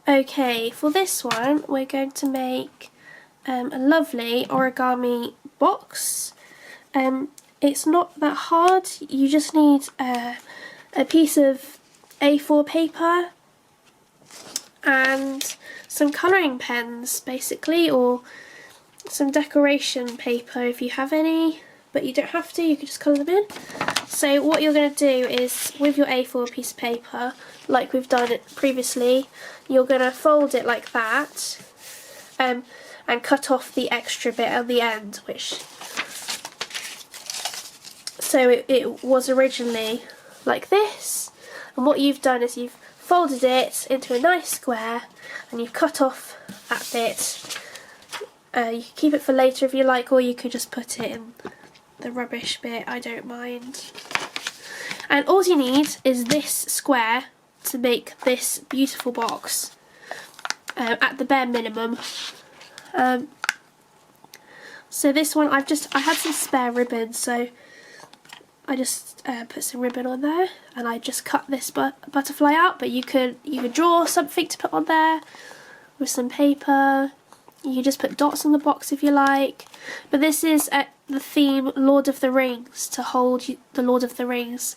Okay, for this one we're going to make a lovely origami box. It's not that hard, you just need a piece of A4 paper and some colouring pens basically, or some decoration paper if you have any, but you don't have to, you can just colour them in. So what you're going to do is, with your A4 piece of paper, like we've done it previously, you're going to fold it like that, and cut off the extra bit at the end, which, so it was originally like this, and what you've done is you've folded it into a nice square and you've cut off that bit. You can keep it for later if you like, or you could just put it in the rubbish bit, I don't mind. And all you need is this square to make this beautiful box, at the bare minimum. So this one, I had some spare ribbon, so I just put some ribbon on there, and I just cut this butterfly out, but you could draw something to put on there with some paper. You can just put dots on the box if you like, but this is the theme Lord of the Rings, to hold the Lord of the Rings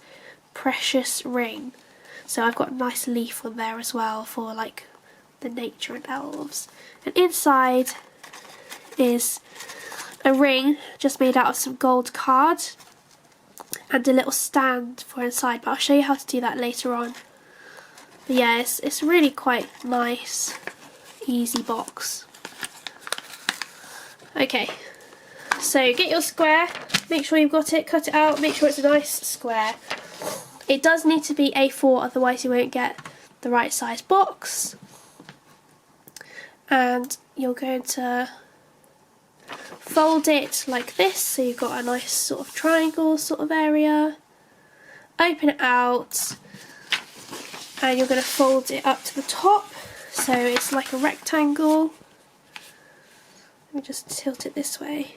precious ring. So I've got a nice leaf on there as well for like the nature and elves. And inside is a ring just made out of some gold card and a little stand for inside, but I'll show you how to do that later on. But yeah, it's really quite nice, easy box. Okay, so get your square, make sure you've got it, cut it out, make sure it's a nice square. It does need to be A4, otherwise you won't get the right size box. And you're going to fold it like this, so you've got a nice sort of triangle sort of area. Open it out, and you're going to fold it up to the top, so it's like a rectangle. Let me just tilt it this way.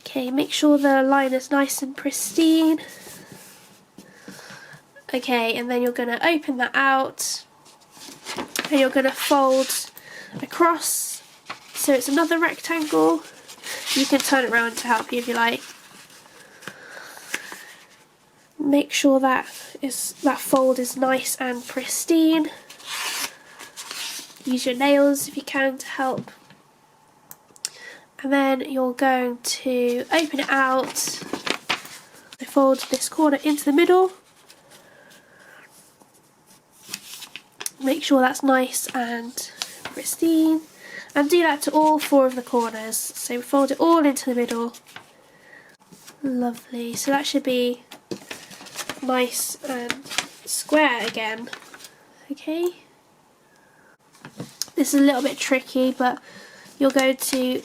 Okay, make sure the line is nice and pristine. Okay, and then you're going to open that out, and you're going to fold across, so it's another rectangle. You can turn it around to help you if you like. Make sure that fold is nice and pristine. Use your nails if you can to help. And then you're going to open it out, fold this corner into the middle. Make sure that's nice and pristine, and do that to all 4 of the corners. So fold it all into the middle. Lovely, so that should be nice and square again. Okay, this is a little bit tricky, but you're going to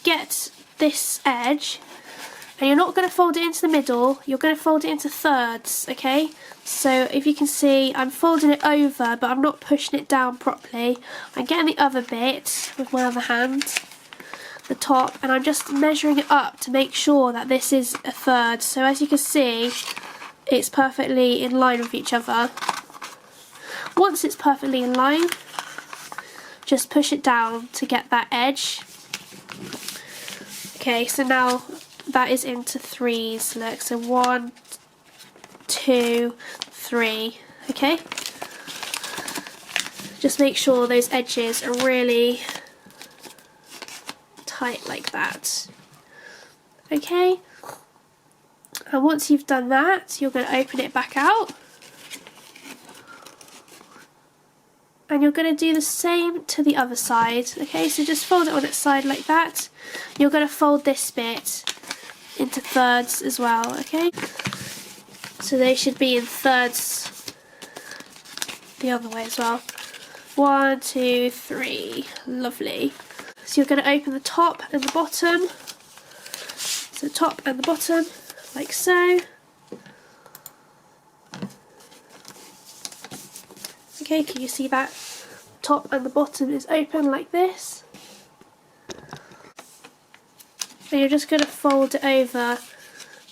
get this edge, and you're not going to fold it into the middle, you're going to fold it into thirds, okay? So if you can see, I'm folding it over, but I'm not pushing it down properly. I'm getting the other bit with my other hand, the top, and I'm just measuring it up to make sure that this is a third. So as you can see, it's perfectly in line with each other. Once it's perfectly in line, just push it down to get that edge. Okay, so now that is into threes, look, so 1, 2, 3, okay? Just make sure those edges are really tight like that, okay? And once you've done that, you're going to open it back out. And you're going to do the same to the other side, okay? So just fold it on its side like that. You're going to fold this bit into thirds as well, okay? So they should be in thirds the other way as well. 1, 2, 3, lovely. So you're going to open the top and the bottom. So the top and the bottom, like so. Okay, can you see that? Top and the bottom is open like this. And you're just going to fold it over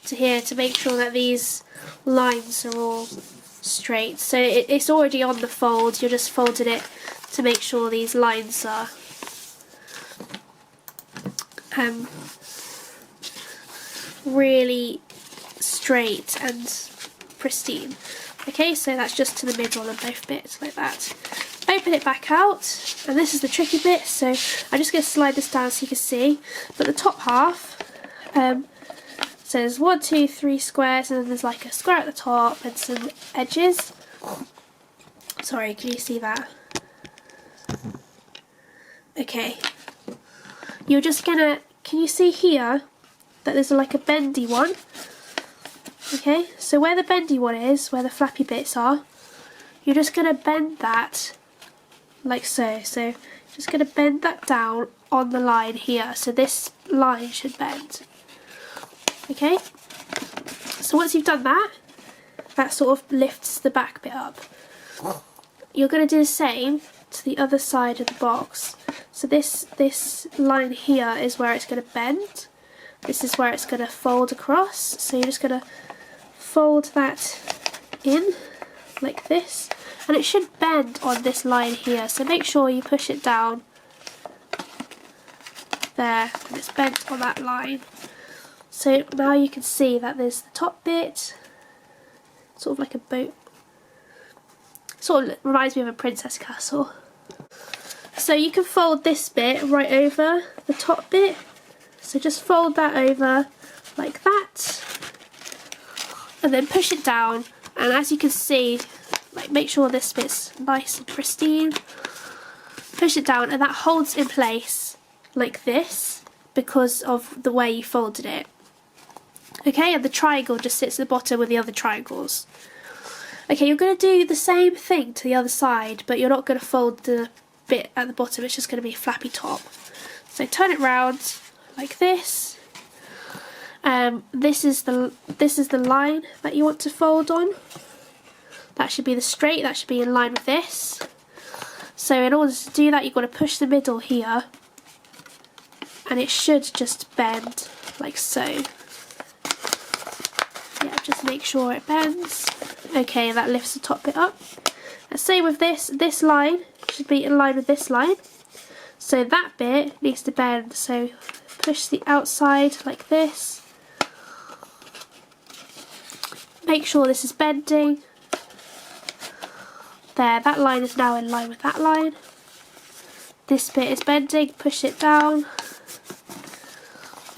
to here to make sure that these lines are all straight. So it's already on the fold, you're just folding it to make sure these lines are really straight and pristine. Okay, so that's just to the middle of both bits like that. Open it back out, and this is the tricky bit, so I'm just going to slide this down so you can see. But the top half says 1, 2, 3 squares, and then there's like a square at the top and some edges. Sorry, can you see that? Okay. You're just gonna, can you see here that there's like a bendy one? Okay, so where the bendy one is, where the flappy bits are, you're just gonna bend that like so. So just going to bend that down on the line here, so this line should bend. Okay, so once you've done that, that sort of lifts the back bit up. You're going to do the same to the other side of the box. So this line here is where it's going to bend. This is where it's going to fold across. So you're just going to fold that in like this. And it should bend on this line here, so make sure you push it down there and it's bent on that line. So now you can see that there's the top bit, sort of like a boat, sort of reminds me of a princess castle. So you can fold this bit right over the top bit, so just fold that over like that and then push it down, and as you can see, like, make sure this bit's nice and pristine. Push it down, and that holds in place like this because of the way you folded it. Okay, and the triangle just sits at the bottom with the other triangles. Okay, you're going to do the same thing to the other side, but you're not going to fold the bit at the bottom, it's just going to be a flappy top. So turn it round like this. This is the line that you want to fold on. That should be the straight, that should be in line with this. So in order to do that, you've got to push the middle here, and it should just bend like so. Yeah, just make sure it bends. Okay, that lifts the top bit up. And same with this line should be in line with this line. So that bit needs to bend, so push the outside like this. Make sure this is bending. There, that line is now in line with that line. This bit is bending, push it down.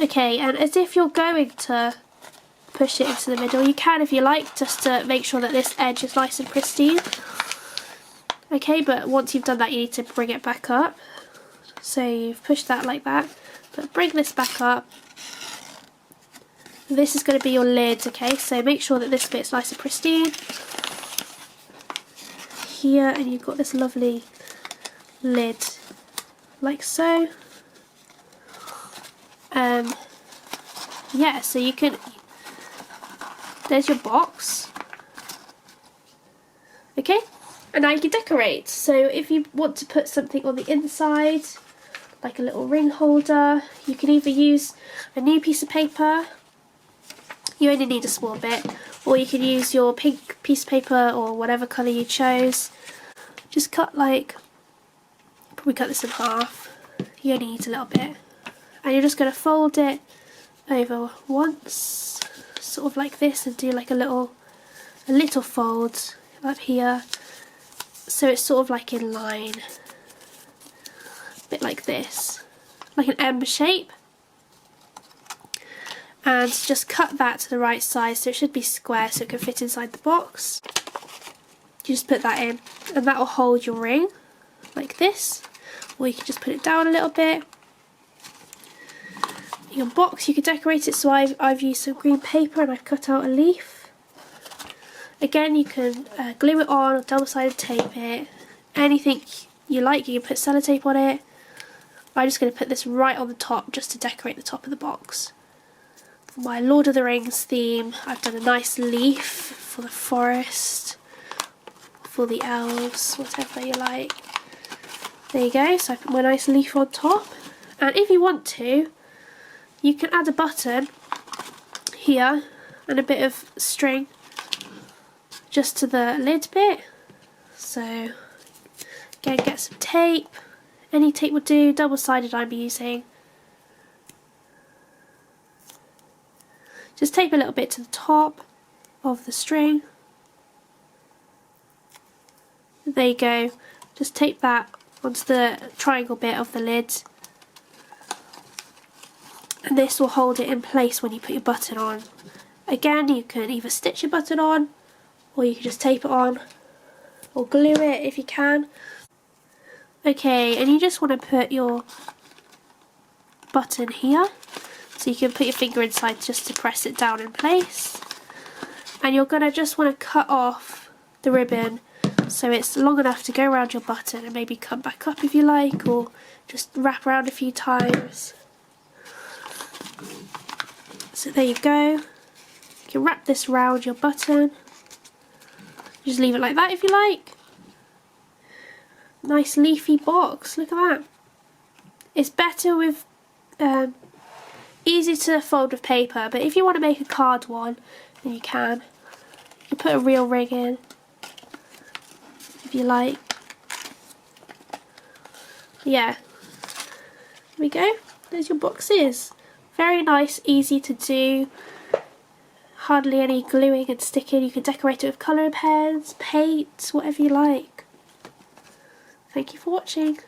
Okay, and as if you're going to push it into the middle, you can if you like, just to make sure that this edge is nice and pristine. Okay, but once you've done that, you need to bring it back up. So you've pushed that like that, but bring this back up. This is going to be your lid, okay, so make sure that this bit's nice and pristine. Here, and you've got this lovely lid like so. Yeah, so you can, there's your box. Okay, and now you can decorate. So if you want to put something on the inside, like a little ring holder, you can either use a new piece of paper, you only need a small bit, or you can use your pink piece of paper or whatever colour you chose. Just cut like, probably cut this in half, you only need a little bit. And you're just going to fold it over once, sort of like this, and do like a little fold up here, so it's sort of like in line, a bit like this, like an M shape. And just cut that to the right size, so it should be square so it can fit inside the box. You just put that in, and that will hold your ring like this, or you can just put it down a little bit. Your box, you can decorate it, so I've used some green paper and I've cut out a leaf. Again, you can glue it on or double-sided tape it, anything you like. You can put sellotape on it. I'm just going to put this right on the top just to decorate the top of the box. For my Lord of the Rings theme, I've done a nice leaf for the forest, for the elves, whatever you like. There you go, so I put my nice leaf on top. And if you want to, you can add a button here and a bit of string just to the lid bit. So again, get some tape. Any tape will do, double-sided I'm using. Just tape a little bit to the top of the string. There you go. Just tape that onto the triangle bit of the lid. And this will hold it in place when you put your button on. Again, you can either stitch your button on, or you can just tape it on, or glue it if you can. Okay, and you just want to put your button here, so you can put your finger inside just to press it down in place. And you're going to just want to cut off the ribbon so it's long enough to go around your button and maybe come back up if you like, or just wrap around a few times. So there you go. You can wrap this around your button. Just leave it like that if you like. Nice leafy box, look at that. It's better with, easy to fold with paper, but if you want to make a card one, then you can. You can put a real ring in, if you like. Yeah, there we go, there's your boxes. Very nice, easy to do. Hardly any gluing and sticking. You can decorate it with colouring pens, paint, whatever you like. Thank you for watching.